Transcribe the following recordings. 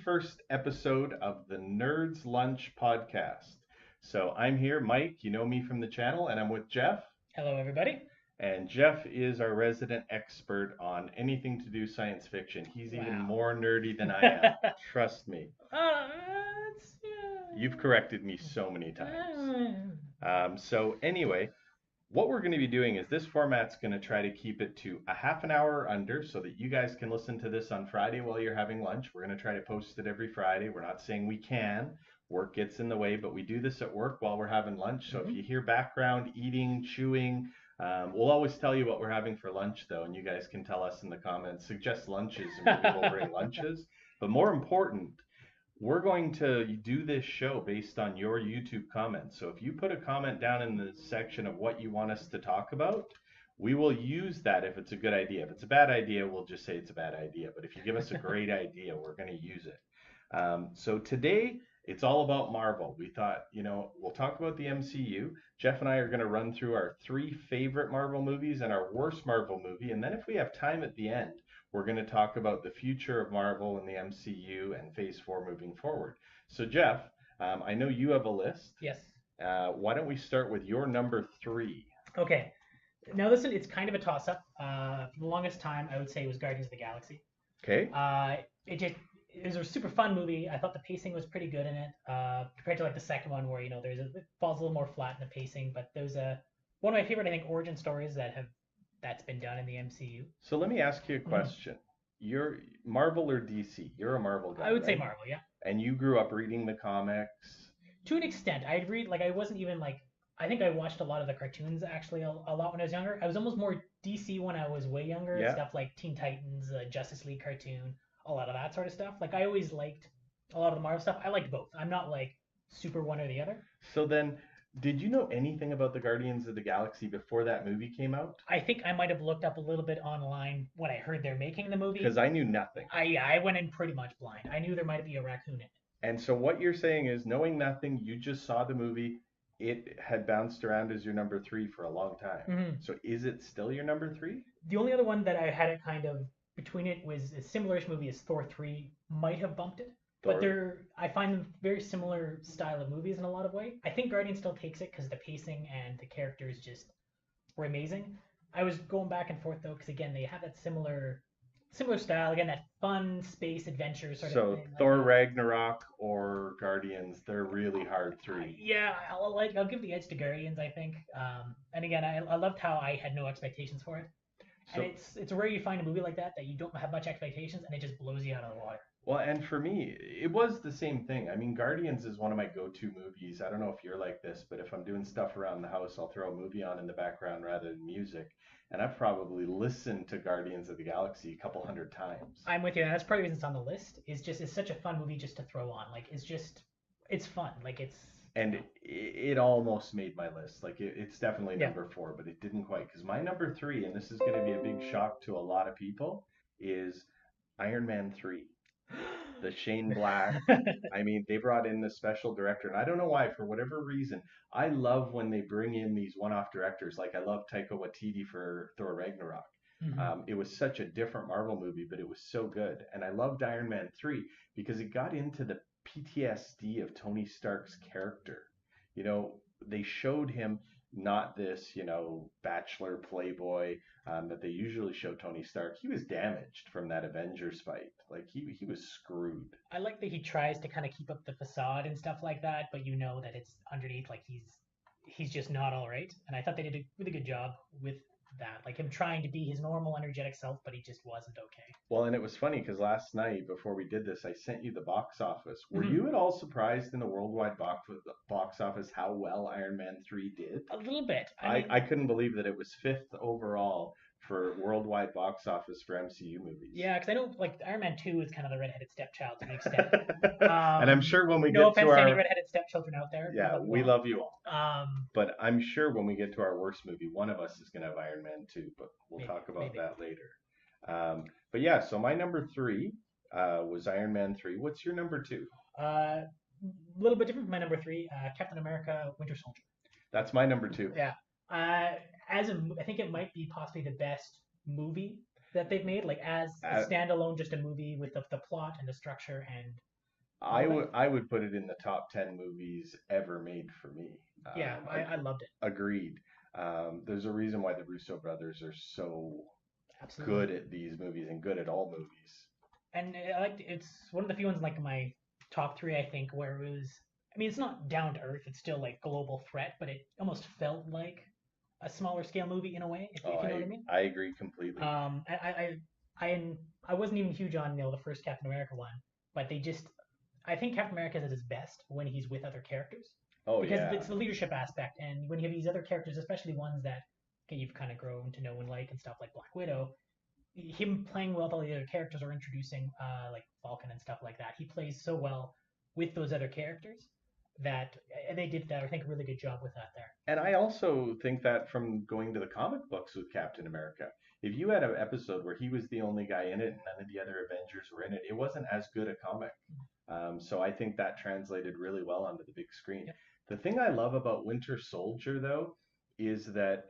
First episode of the Nerds Lunch podcast. So I'm here, Mike, you know me from the channel, and I'm with Geoff. Hello, everybody. And Geoff is our resident expert on anything to do science fiction. He's even Wow. more nerdy than I am. Trust me. Yeah. You've corrected me so many times. So anyway, what we're going to be doing is this format's going to try to keep it to a half an hour or under so that you guys can listen to this on Friday while you're having lunch. We're going to try to post it every Friday. We're not saying we can. Work gets in the way, but we do this at work while we're having lunch. So if you hear background eating, chewing, we'll always tell you what we're having for lunch, though, and you guys can tell us in the comments, suggest lunches, and maybe we'll bring lunches. But more important, we're going to do this show based on your YouTube comments. So if you put a comment down in the section of what you want us to talk about, we will use that if it's a good idea. If it's a bad idea, we'll just say it's a bad idea. But if you give us a great idea, we're going to use it. So today, it's all about Marvel. We thought, we'll talk about the MCU. Geoff and I are going to run through our 3 favorite Marvel movies and our worst Marvel movie. And then if we have time at the end, we're going to talk about the future of Marvel and the MCU and Phase 4 moving forward. So, Geoff, I know you have a list. Yes. Why don't we start with your number 3? Okay. Now, listen, it's kind of a toss-up. For the longest time, I would say it was Guardians of the Galaxy. Okay. It was a super fun movie. I thought the pacing was pretty good in it, compared to like the second one where it falls a little more flat in the pacing. But there's one of my favorite, I think, origin stories that's been done in the MCU. So let me ask you a question. You're Marvel or DC? You're a Marvel guy, I would say right? Marvel, yeah. And you grew up reading the comics. To an extent, I'd read I wasn't even like I think I watched a lot of the cartoons actually a lot when I was younger. I was almost more DC when I was way younger. Yeah. Stuff like Teen Titans, Justice League cartoon, a lot of that sort of stuff. Like I always liked a lot of the Marvel stuff. I liked both. I'm not like super one or the other. So then, did you know anything about the Guardians of the Galaxy before that movie came out? I think I might have looked up a little bit online when I heard they're making the movie. Because I knew nothing. I went in pretty much blind. I knew there might be a raccoon in it. And so what you're saying is, knowing nothing, you just saw the movie. It had bounced around as your number 3 for a long time. Mm-hmm. So is it still your number 3? The only other one that I had it kind of between it was a similar-ish movie as Thor 3 might have bumped it. But I find them very similar style of movies in a lot of ways. I think Guardian still takes it because the pacing and the characters just were amazing. I was going back and forth though because again they have that similar style, again that fun space adventure sort of thing. So Thor Ragnarok or Guardians, they're really hard 3. Yeah, I'll give the edge to Guardians, I think. And again, I loved how I had no expectations for it. So, and it's rare you find a movie like that you don't have much expectations and it just blows you out of the water. Well, and for me, it was the same thing. I mean, Guardians is one of my go-to movies. I don't know if you're like this, but if I'm doing stuff around the house, I'll throw a movie on in the background rather than music. And I've probably listened to Guardians of the Galaxy a couple hundred times. I'm with you. And that's part of the reason it's on the list. It's such a fun movie just to throw on. Like, it's fun. Like, it's... And it almost made my list. Like, it's definitely number 4, but it didn't quite. Because my number 3, and this is going to be a big shock to a lot of people, is Iron Man 3. The Shane Black. I mean, they brought in the special director, and I don't know why, for whatever reason, I love when they bring in these one-off directors. Like I love Taika Waititi for Thor Ragnarok. Mm-hmm. It was such a different Marvel movie, but it was so good. And I loved Iron Man 3 because it got into the PTSD of Tony Stark's character. They showed him not this, bachelor playboy that they usually show Tony Stark. He was damaged from that Avengers fight. Like he was screwed. I like that he tries to kind of keep up the facade and stuff like that, but that it's underneath like he's just not all right. And I thought they did a really good job with that, like him trying to be his normal energetic self, but he just wasn't okay. Well, and it was funny because last night before we did this, I sent you the box office. Were you at all surprised in the worldwide box office how well Iron Man 3 did? A little bit. I couldn't believe that it was 5th overall for worldwide box office for MCU movies. Yeah, because I know like Iron Man 2 is kind of the redheaded stepchild to an extent. And I'm sure when we no get offense to any redheaded stepchildren out there. Yeah, we love you all. But I'm sure when we get to our worst movie, one of us is going to have Iron Man 2, but we'll talk about that later. But yeah, so my number 3 was Iron Man 3. What's your number 2? A little bit different from my number 3, Captain America: Winter Soldier. That's my number 2. Yeah. Uh, I think it might be possibly the best movie that they've made, like as a standalone, just a movie with the plot and the structure and. I would put it in the top 10 movies ever made for me. Yeah, I loved it. Agreed. There's a reason why the Russo brothers are so Absolutely good at these movies and good at all movies. And it's one of the few ones like my top 3, I think, where it was. I mean, it's not down to earth. It's still like global threat, but it almost felt like a smaller scale movie in a way. If you know what I mean. I agree completely. I wasn't even huge on the first Captain America one, but they just. I think Captain America is at his best when he's with other characters. Because it's the leadership aspect, and when you have these other characters, especially ones that you've kind of grown to know and like and stuff like Black Widow, him playing well with all the other characters or introducing like Falcon and stuff like that, he plays so well with those other characters that and they did that. I think a really good job with that there. And I also think that from going to the comic books with Captain America, if you had an episode where he was the only guy in it and none of the other Avengers were in it, it wasn't as good a comic. So I think that translated really well onto the big screen. Yep. The thing I love about Winter Soldier, though, is that,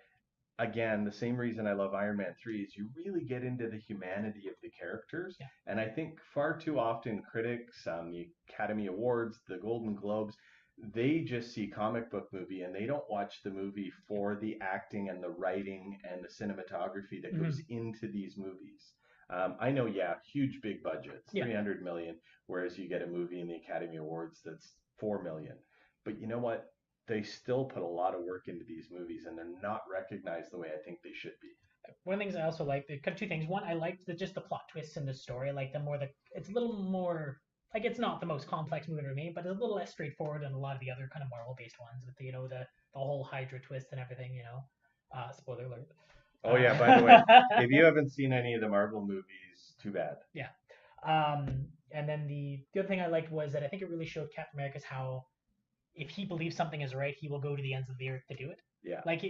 again, the same reason I love Iron Man 3 is you really get into the humanity of the characters. Yeah. And I think far too often critics, the Academy Awards, the Golden Globes, they just see comic book movie and they don't watch the movie for the acting and the writing and the cinematography that goes into these movies. I know, huge big budgets, 300 million, whereas you get a movie in the Academy Awards that's 4 million. But you know what? They still put a lot of work into these movies and they're not recognized the way I think they should be. One of the things I also liked, kind of two things. One, I liked just the plot twists in the story. I like them more. It's a little more, like it's not the most complex movie ever made, but it's a little less straightforward than a lot of the other kind of Marvel-based ones with the whole Hydra twist and everything. Spoiler alert. Oh yeah, by the way, if you haven't seen any of the Marvel movies, too bad. Yeah. And then the other thing I liked was that I think it really showed Captain America's how if he believes something is right, he will go to the ends of the earth to do it. Yeah. Like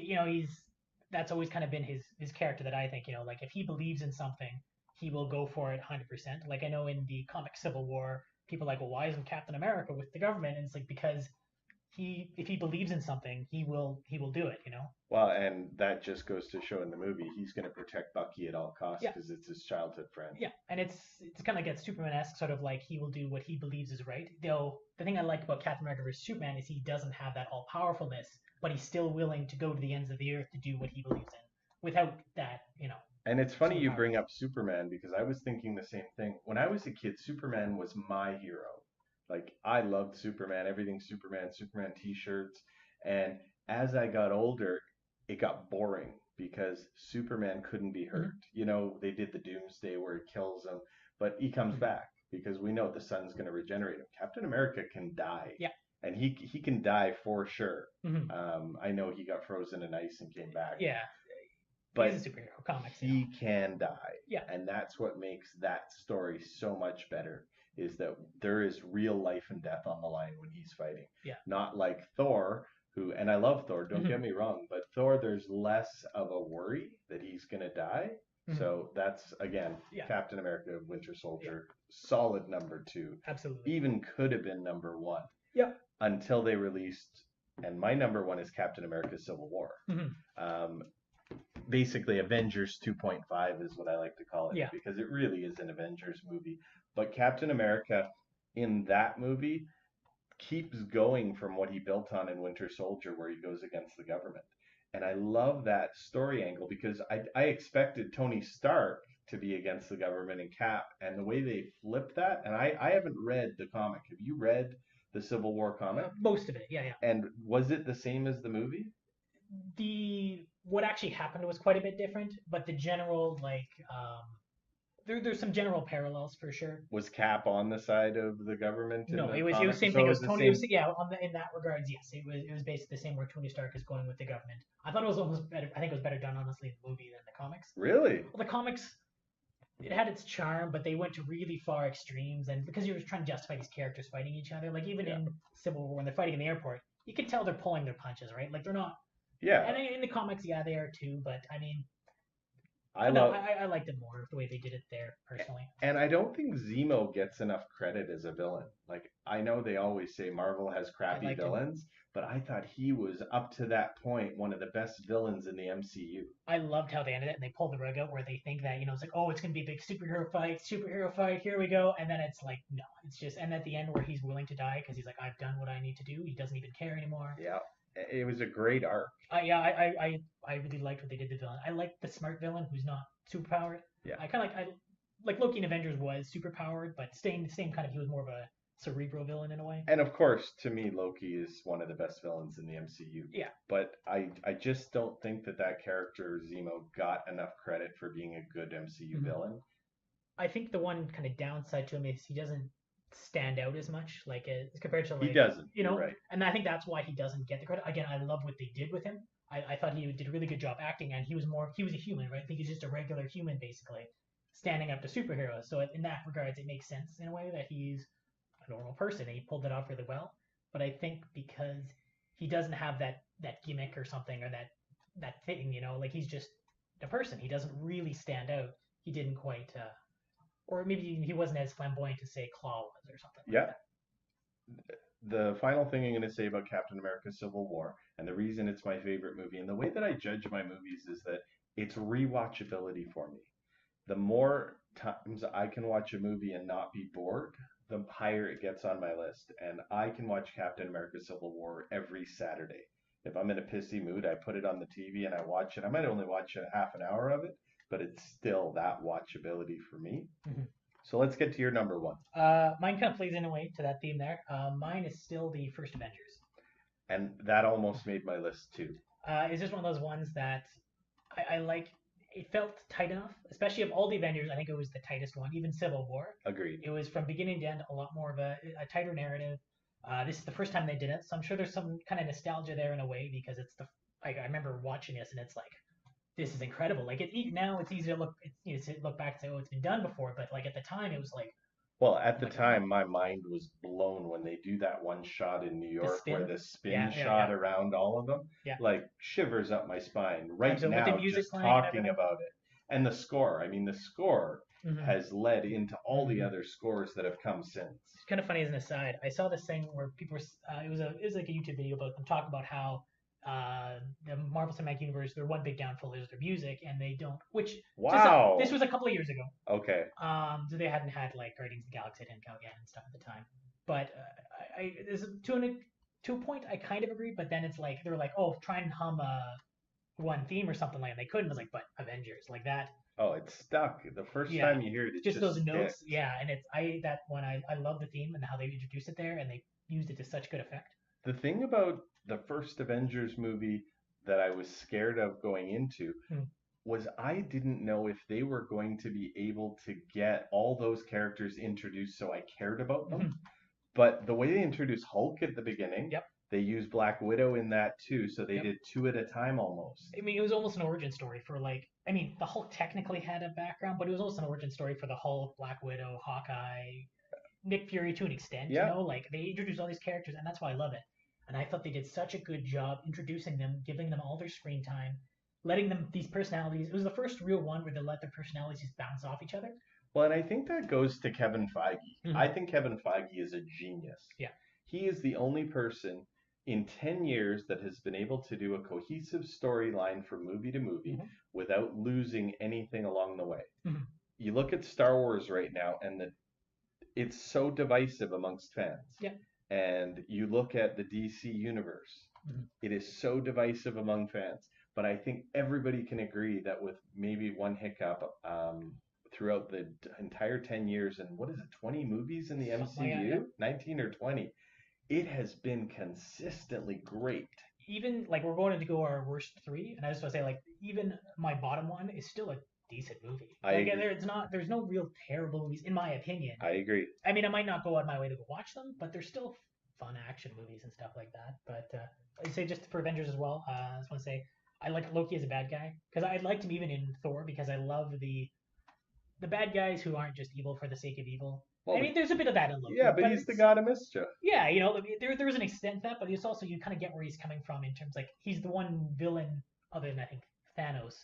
that's always kind of been his character that I think, like if he believes in something, he will go for it 100%. Like I know in the comic Civil War, people are like, well, why isn't Captain America with the government? And it's like because if he believes in something, he will do it, Well, and that just goes to show in the movie he's going to protect Bucky at all costs because it's his childhood friend. Yeah, and it's kind of like that Superman-esque sort of like he will do what he believes is right. Though the thing I like about Captain America versus Superman is he doesn't have that all-powerfulness, but he's still willing to go to the ends of the earth to do what he believes in without that, And it's funny you bring up Superman because I was thinking the same thing. When I was a kid, Superman was my hero. Like, I loved Superman, everything Superman t-shirts. And as I got older, it got boring because Superman couldn't be hurt. They did the Doomsday where he kills him, but he comes back because we know the sun's going to regenerate him. Captain America can die. Yeah. And he can die for sure. I know he got frozen in ice and came back. Yeah. But he's a superhero comics. He can die. Yeah. And that's what makes that story so much better. Is that there is real life and death on the line when he's fighting. Yeah. Not like Thor, and I love Thor, don't get me wrong, but Thor, there's less of a worry that he's going to die. So that's, again, Captain America, Winter Soldier, solid number 2. Absolutely. Even could have been number 1. Yeah. Until they released, and my number 1 is Captain America Civil War. Basically, Avengers 2.5 is what I like to call it. Yeah. Because it really is an Avengers movie. But Captain America in that movie keeps going from what he built on in Winter Soldier, where he goes against the government. And I love that story angle because I expected Tony Stark to be against the government and Cap, and the way they flipped that, and I haven't read the comic. Have you read the Civil War comic? Most of it, yeah. And was it the same as the movie? What actually happened was quite a bit different, but the general there's some general parallels for sure. Was Cap on the side of the government? No, it was the same thing. It was Tony. In that regards, yes, it was basically the same where Tony Stark is going with the government. I thought it was almost better. I think it was better done honestly in the movie than the comics. Really? Well, the comics, it had its charm, but they went to really far extremes, and because you were trying to justify these characters fighting each other, like even in Civil War when they're fighting in the airport, you can tell they're pulling their punches, right? Like they're not. Yeah. And in the comics, they are too, but I mean. I No, love, I liked it more the way they did it there personally. and I don't think Zemo gets enough credit as a villain. Like, I know they always say Marvel has I crappy liked him. villains, but I thought he was up to that point one of the best villains in the MCU. I loved how they ended it and they pulled the rug out where they think that, it's like, oh, it's going to be a big superhero fight, here we go. And then it's like, no, it's just, and at the end where he's willing to die because he's like, I've done what I need to do. He doesn't even care anymore. Yeah, it was a great arc. Yeah, I really liked what they did to the villain. I liked the smart villain who's not superpowered. Yeah. I kind of like Loki in Avengers was superpowered, but staying the same kind of, he was more of a cerebral villain in a way. And of course, to me, Loki is one of the best villains in the MCU. Yeah. But I just don't think that character, Zemo, got enough credit for being a good MCU villain. I think the one kind of downside to him is he doesn't stand out as much, like as compared to like he doesn't, right. And I think that's why he doesn't get the credit. Again, I love what they did with him. I thought he did a really good job acting, and he was a human, right? I think he's just a regular human basically, standing up to superheroes. So in that regards, it makes sense in a way that he's a normal person, and he pulled it off really well. But I think because he doesn't have that gimmick or something, or that thing, like he's just a person. He doesn't really stand out. He didn't quite. Or maybe he wasn't as flamboyant as, say, Claw was or something like that. The final thing I'm going to say about Captain America Civil War, and the reason it's my favorite movie, and the way that I judge my movies is that it's rewatchability for me. The more times I can watch a movie and not be bored, the higher it gets on my list. And I can watch Captain America Civil War every Saturday. If I'm in a pissy mood, I put it on the TV and I watch it. I might only watch a half an hour of it, but it's still that watchability for me. Mm-hmm. So let's get to your number one. Mine kind of plays in a way to that theme there. Mine is still the first Avengers. And that almost made my list too. It's just one of those ones that I like. It felt tight enough, especially of all the Avengers. I think it was the tightest one, even Civil War. Agreed. It was from beginning to end a lot more of a tighter narrative. This is the first time they did it, so I'm sure there's some kind of nostalgia there in a way because it's I remember watching this and it's like, this is incredible. Like now it's easy to look back and say, oh, it's been done before, but like at the time it was like. Well, at the time, my mind was blown when they do that one shot in New York where the spin shot around all of them, like shivers up my spine right now just talking about it. And the score, I mean, the score has led into all the other scores that have come since. It's kind of funny as an aside. I saw this thing where people were, it was like a YouTube video about them talking about how the Marvel Cinematic Universe, their one big downfall is their music, and they don't. Which this was a couple of years ago. Okay. So they hadn't had like Guardians of the Galaxy didn't come again and stuff at the time. But there's to a point I kind of agree, but then it's like they were like, oh, try and hum one theme or something like that. They couldn't. I was like, but Avengers like that. Oh, it's stuck. The first time you hear it, just those notes. Yeah, and I love the theme and how they introduced it there, and they used it to such good effect. The thing about the first Avengers movie that I was scared of going into was I didn't know if they were going to be able to get all those characters introduced so I cared about them. But the way they introduced Hulk at the beginning, they used Black Widow in that too, so they did two at a time almost. I mean, it was almost an origin story for the Hulk technically had a background, but it was almost an origin story for the Hulk, Black Widow, Hawkeye, Nick Fury to an extent, like they introduced all these characters, and that's why I love it. And I thought they did such a good job introducing them, giving them all their screen time, letting them these personalities. It was the first real one where they let their personalities just bounce off each other. Well, and I think that goes to Kevin Feige. I think Kevin Feige is a genius. Yeah. He is the only person in 10 years that has been able to do a cohesive storyline from movie to movie without losing anything along the way. You look at Star Wars right now, and it's so divisive amongst fans. Yeah. And you look at the DC universe, it is so divisive among fans. But I think everybody can agree that with maybe one hiccup throughout the entire 10 years, and what is it, 20 movies in the MCU? 19 or 20. It has been consistently great. Even, like, we're going to go our worst three, and I just want to say, like, even my bottom one is still a decent movie. There's no real terrible movies, in my opinion. I agree. I mean, I might not go out my way to go watch them, but they're still fun action movies and stuff like that. But I'd say just for Avengers as well, I just want to say I like Loki as a bad guy, because I liked him even in Thor, because I love the bad guys who aren't just evil for the sake of evil. Well, I mean, there's a bit of that in Loki. Yeah, but he's the god of mischief. Yeah, there's an extent to that, but it's also, you kind of get where he's coming from in terms, like, he's the one villain, other than, I think, Thanos,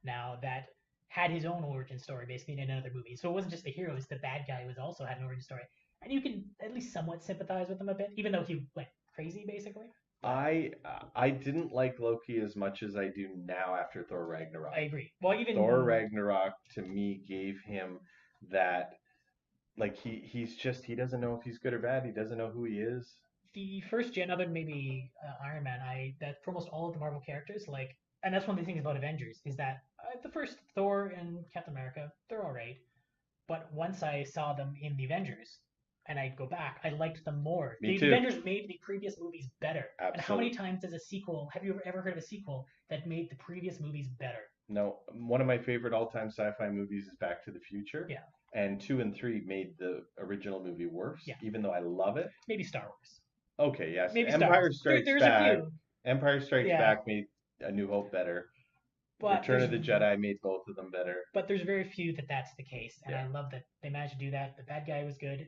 now, that had his own origin story basically in another movie. So it wasn't just the hero; it's the bad guy who was also had an origin story, and you can at least somewhat sympathize with him a bit, even though he went crazy basically. But I didn't like Loki as much as I do now after Thor I Ragnarok. agree. Well, Thor even Ragnarok to me gave him that, like, he's just, he doesn't know if he's good or bad. He doesn't know who he is. the first gen, other than maybe Iron Man, I that for almost all of the Marvel characters, like, and that's one of the things about Avengers is that the first Thor and Captain America, they're all right, but once I saw them in the Avengers, and I'd go back, I liked them more. Me The too. Avengers made the previous movies better. And how many Absolutely. times does a sequel? Have you ever heard of a sequel that made the previous movies better? No, one of my favorite all-time sci-fi movies is Back to the Future, Yeah, and two and three made the original movie worse, yeah. even though I love it. Maybe Star Wars. Okay, yes, Maybe Star Wars. There's a few. Empire Strikes Yeah, Back made A New Hope better. but Return of the Jedi made both of them better. there's very few that's the case, and Yeah. I love that they managed to do that. The bad guy was good.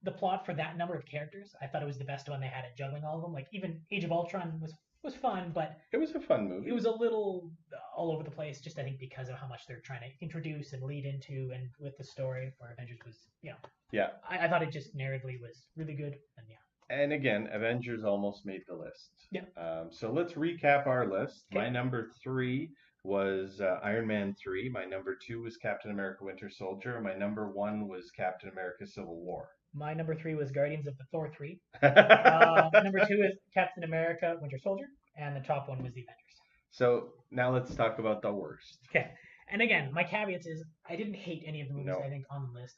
The plot for that number of characters, I thought it was the best one they had at juggling all of them. Like even Age of Ultron was fun, but It was a fun it movie. was a little all over the place. Just I think because of how much they're trying to introduce and lead into, and with the story, where Avengers was, Yeah. I thought it just narratively was really good, and yeah. And again, Avengers almost made the list. Yeah. So let's recap our list. Okay. My number 3 was Iron Man 3. My number 2 was Captain America Winter Soldier. My number 1 was Captain America Civil War. My number 3 was Guardians of the Thor 3. Number 2 is Captain America Winter Soldier, and the top one was the Avengers. So now let's talk about the worst. Okay. And again, my caveats is I didn't hate any of the movies No. I think on the list.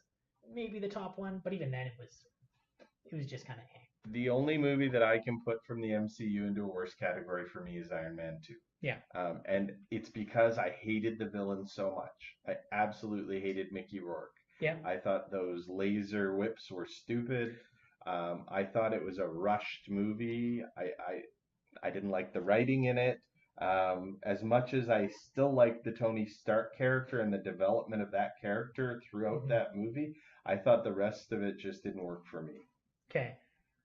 Maybe the top one, but even then it was just kind of The only movie that I can put from the MCU into a worst category for me is Iron Man 2. Yeah. And it's because I hated the villain so much. I absolutely hated Mickey Rourke. Yeah. I thought those laser whips were stupid. I thought it was a rushed movie. I didn't like the writing in it. As much as I still like the Tony Stark character and the development of that character throughout that movie, I thought the rest of it just didn't work for me. Okay.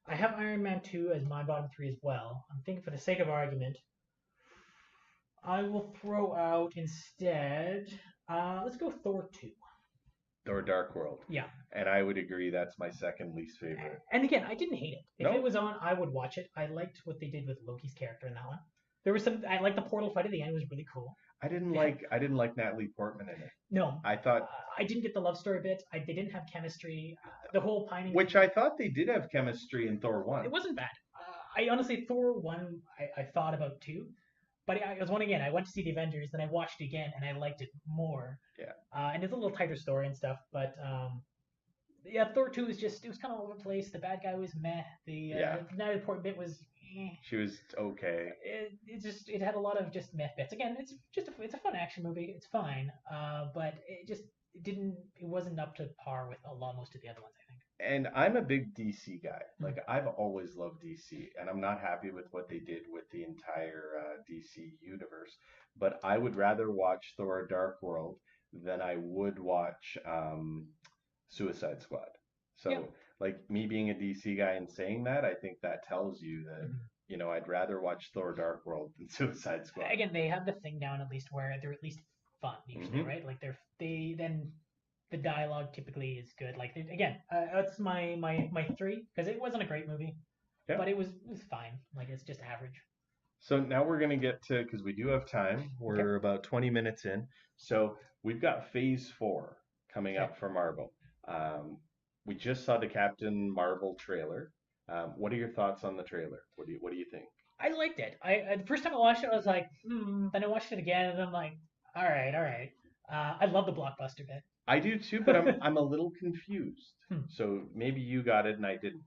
I have Iron Man 2 as my bottom 3 as well. I'm thinking for the sake of argument, I will throw out instead, let's go Thor 2. Or Dark World. Yeah. And I would agree that's my second least favorite. And again, I didn't hate it. If No. it was on, I would watch it. I liked what they did with Loki's character in that one. There was I liked the portal fight at the end. It was really cool. I didn't like Natalie Portman in it. No. I thought I didn't get the love story bit. They didn't have chemistry. The whole pining. Which I thought they did have chemistry in Thor 1. It wasn't bad. I honestly, Thor 1, I thought about too. But it was one again. I went to see the Avengers, then I watched it again, and I liked it more. Yeah. And it's a little tighter story and stuff, but yeah, Thor 2 is just, it was kind of all over the place. The bad guy was meh. The Natalie Portman bit was. She was okay. It had a lot of just meh bits. Again, it's a fun action movie. It's fine. But it wasn't up to par with most of the other ones, I think. And I'm a big DC guy. Like, I've always loved DC, and I'm not happy with what they did with the entire DC universe. But I would rather watch Thor: Dark World than I would watch Suicide Squad. So, Yeah. like, me being a DC guy and saying that, I think that tells you that, I'd rather watch Thor: Dark World than Suicide Squad. Again, they have the thing down at least where they're at least fun usually, right? Like then the dialogue typically is good. Like again, that's my 3 because it wasn't a great movie, but it was fine. Like it's just average. So now we're gonna get to, because we do have time. We're about 20 minutes in. So we've got Phase 4 coming up for Marvel. We just saw the Captain Marvel trailer. What are your thoughts on the trailer? What do you think? I liked it. The first time I watched it, I was like, Then I watched it again, and I'm like, all right. I love the blockbuster bit. I do too, but I'm a little confused. So maybe you got it and I didn't.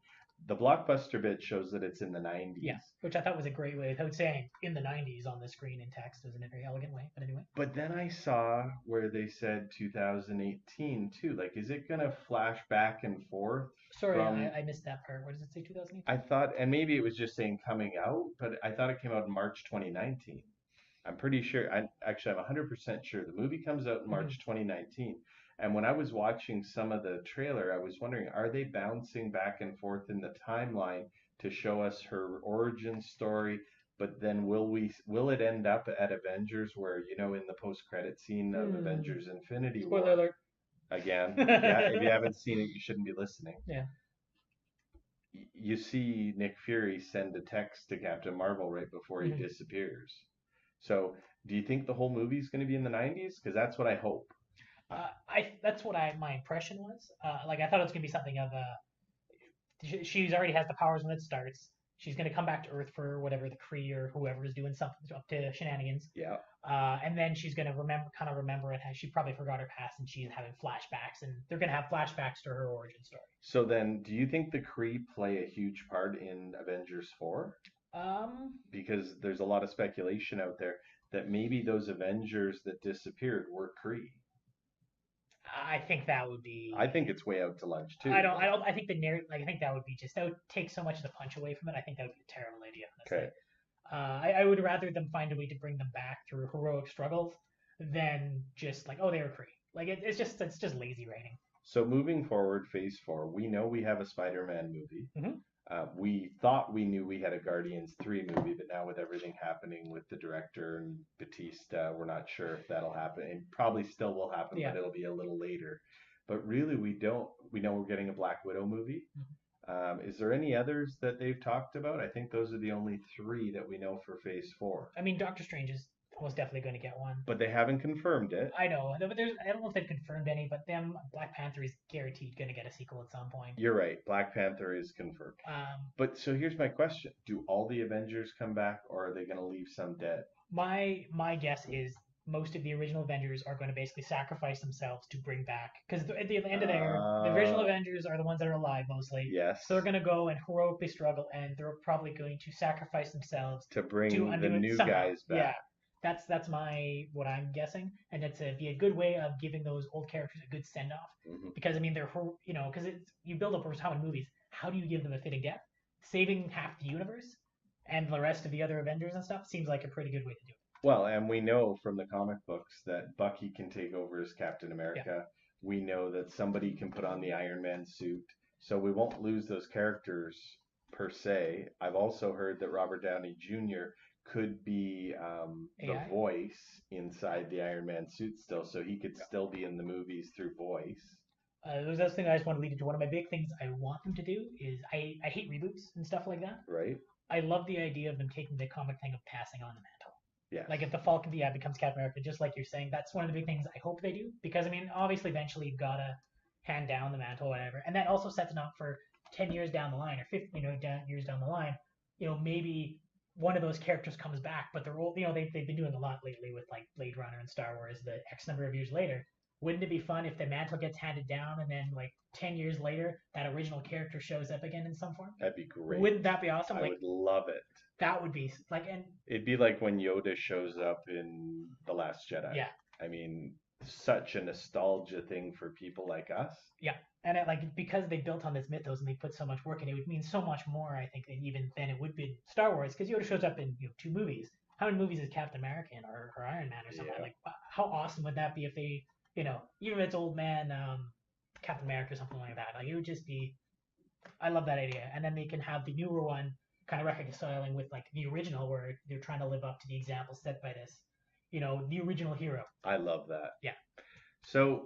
The blockbuster bit shows that it's in the 90s. Yeah, which I thought was a great way without saying in the 90s on the screen in text. It was in a very elegant way. But anyway. But then I saw where they said 2018 too. Like, is it gonna flash back and forth? Sorry, I missed that part. What does it say? 2018? I thought, and maybe it was just saying coming out, but I thought it came out in March 2019. I'm pretty sure. I'm 100% sure the movie comes out in March 2019. And when I was watching some of the trailer, I was wondering, are they bouncing back and forth in the timeline to show us her origin story But then will it end up at Avengers where, in the post-credit scene of Avengers Infinity Spoiler War alert. again, yeah, if you haven't seen it, you shouldn't be listening. Yeah. You see Nick Fury send a text to Captain Marvel right before he disappears. So, do you think the whole movie's going to be in the 90s? Because that's what I hope. That's what my impression was. Like I thought it was gonna be something of she's already has the powers when it starts. She's gonna come back to Earth for whatever the Kree or whoever is doing something up to shenanigans. Yeah. And then she's gonna remember it. She probably forgot her past, and she's having flashbacks, and they're gonna have flashbacks to her origin story. So then, do you think the Kree play a huge part in Avengers 4? Because there's a lot of speculation out there that maybe those Avengers that disappeared were Kree. I think that would be. I think it's way out to lunch too. I don't. I think the narrative. Like, I think that would be that would take so much of the punch away from it. I think that would be a terrible idea. Honestly. Okay. I would rather them find a way to bring them back through heroic struggles than just like, oh, they were Kree. Like it's just lazy writing. So moving forward, Phase 4, we know we have a Spider-Man movie. Mm-hmm. We thought we knew we had a Guardians 3 movie, but now with everything happening with the director and Batista, we're not sure if that'll happen. It probably still will happen, but it'll be a little later. But really, we know we're getting a Black Widow movie. Mm-hmm. Is there any others that they've talked about? I think those are the only 3 that we know for Phase 4. I mean, Doctor Strange is most definitely going to get one. But they haven't confirmed it. I know, but I don't know if they've confirmed any, but Black Panther is guaranteed going to get a sequel at some point. You're right. Black Panther is confirmed. But so here's my question. Do all the Avengers come back, or are they going to leave some dead? My guess is most of the original Avengers are going to basically sacrifice themselves to bring back, because at the end of the era, the original Avengers are the ones that are alive mostly. Yes. So they're going to go and heroically struggle, and they're probably going to sacrifice themselves to bring the new guys back. Yeah. That's what I'm guessing, and it's be a good way of giving those old characters a good send off. Mm-hmm. Because I mean they're because you build up over how many movies, how do you give them a fitting death? Saving half the universe and the rest of the other Avengers and stuff seems like a pretty good way to do it. Well, and we know from the comic books that Bucky can take over as Captain America. Yeah. We know that somebody can put on the Iron Man suit, so we won't lose those characters per se. I've also heard that Robert Downey Jr. could be the voice inside the Iron Man suit still, so he could still be in the movies through voice. There's this thing I just want to lead into. One of my big things I want them to do is I hate reboots and stuff like that. Right. I love the idea of them taking the comic thing of passing on the mantle. Yeah. Like if the Falcon becomes Captain America, just like you're saying, that's one of the big things I hope they do. Because I mean, obviously, eventually you've got to hand down the mantle, or whatever, and that also sets it up for 10 years down the line, or 50 years down the line. Maybe one of those characters comes back, but they're old. They've been doing a lot lately with like Blade Runner and Star Wars. The X number of years later, wouldn't it be fun if the mantle gets handed down and then like 10 years later that original character shows up again in some form? That'd be great. Wouldn't that be awesome? I would love it. That would be like, and it'd be like when Yoda shows up in The Last Jedi. Yeah. I mean, such a nostalgia thing for people like us. Yeah. And because they built on this mythos and they put so much work in it, would mean so much more, I think, than even then it would be in Star Wars, because Yoda shows up in 2 movies. How many movies is Captain America in, or Iron Man or something? Yeah. Like, how awesome would that be if they, even if it's old man Captain America or something like that? Like, it would just be, I love that idea. And then they can have the newer one kind of reconciling with like the original, where they're trying to live up to the example set by this, the original hero. I love that. Yeah. So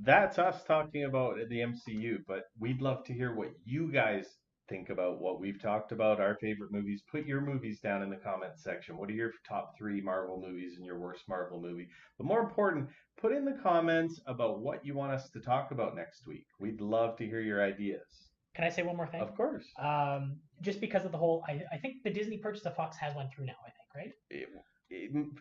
that's us talking about the MCU, but we'd love to hear what you guys think about what we've talked about, our favorite movies. Put your movies down in the comments section. What are your top 3 Marvel movies and your worst Marvel movie? But more important, put in the comments about what you want us to talk about next week. We'd love to hear your ideas. Can I say one more thing? Of course. Just because of the whole, I think the Disney purchase of Fox has one through now, I think, right?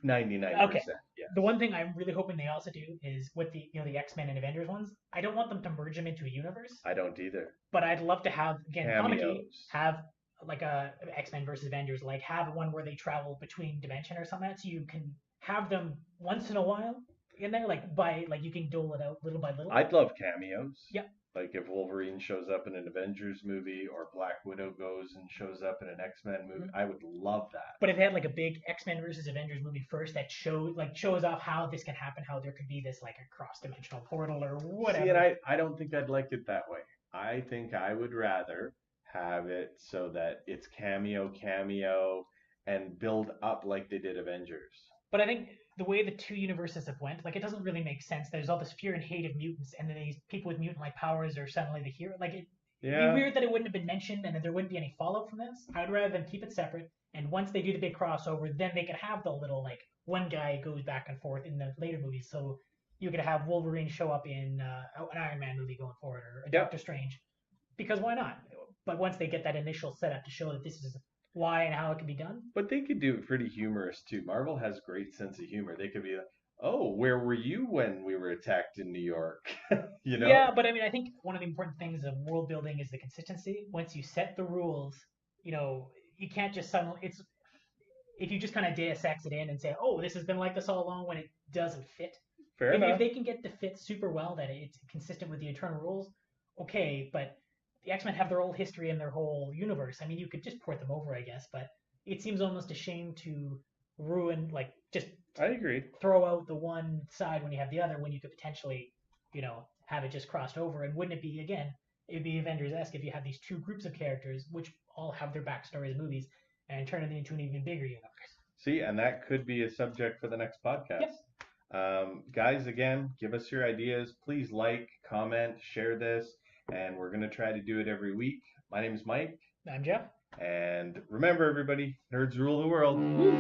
99%. Okay. Yes. The one thing I'm really hoping they also do is with the the X-Men and Avengers ones, I don't want them to merge them into a universe. I don't either. But I'd love to have, again, cameos. Have like a X-Men versus Avengers, like have one where they travel between dimension or something, so you can have them once in a while in there, you can dole it out little by little. I'd love cameos. Yep. Like if Wolverine shows up in an Avengers movie, or Black Widow goes and shows up in an X-Men movie, I would love that. But if they had like a big X-Men versus Avengers movie first that shows off how this can happen, how there could be this like a cross-dimensional portal or whatever. See, and I don't think I'd like it that way. I think I would rather have it so that it's cameo, and build up like they did Avengers. But I think the way the two universes have went, like it doesn't really make sense. There's all this fear and hate of mutants, and then these people with mutant-like powers are suddenly the hero. Like it'd be weird that it wouldn't have been mentioned, and that there wouldn't be any fallout from this. I'd rather them keep it separate, and once they do the big crossover, then they could have the little like one guy goes back and forth in the later movies. So you could have Wolverine show up in an Iron Man movie going forward, or a Doctor Strange, because why not? But once they get that initial setup to show that this is why and how it can be done. But they could do it pretty humorous too. Marvel has great sense of humor. They could be like, "Oh, where were you when we were attacked in New York?" You know? Yeah, but I mean, I think one of the important things of world building is the consistency. Once you set the rules, you can't just suddenly. It's if you just kind of Deus Ex it in and say, "Oh, this has been like this all along," when it doesn't fit. Fair enough. If they can get to fit super well, that it's consistent with the internal rules, okay. But the X-Men have their old history and their whole universe. I mean, you could just port them over, I guess, but it seems almost a shame to ruin, like, just I agree. throw out the one side when you have the other, when you could potentially, have it just crossed over. And wouldn't it be, again, it'd be Avengers-esque if you have these two groups of characters, which all have their backstories in movies, and turn it into an even bigger universe. See, and that could be a subject for the next podcast. Yep. Guys, again, give us your ideas. Please like, comment, share this, and we're going to try to do it every week. My name is Mike. I'm Geoff. And remember, everybody, nerds rule the world. Woo.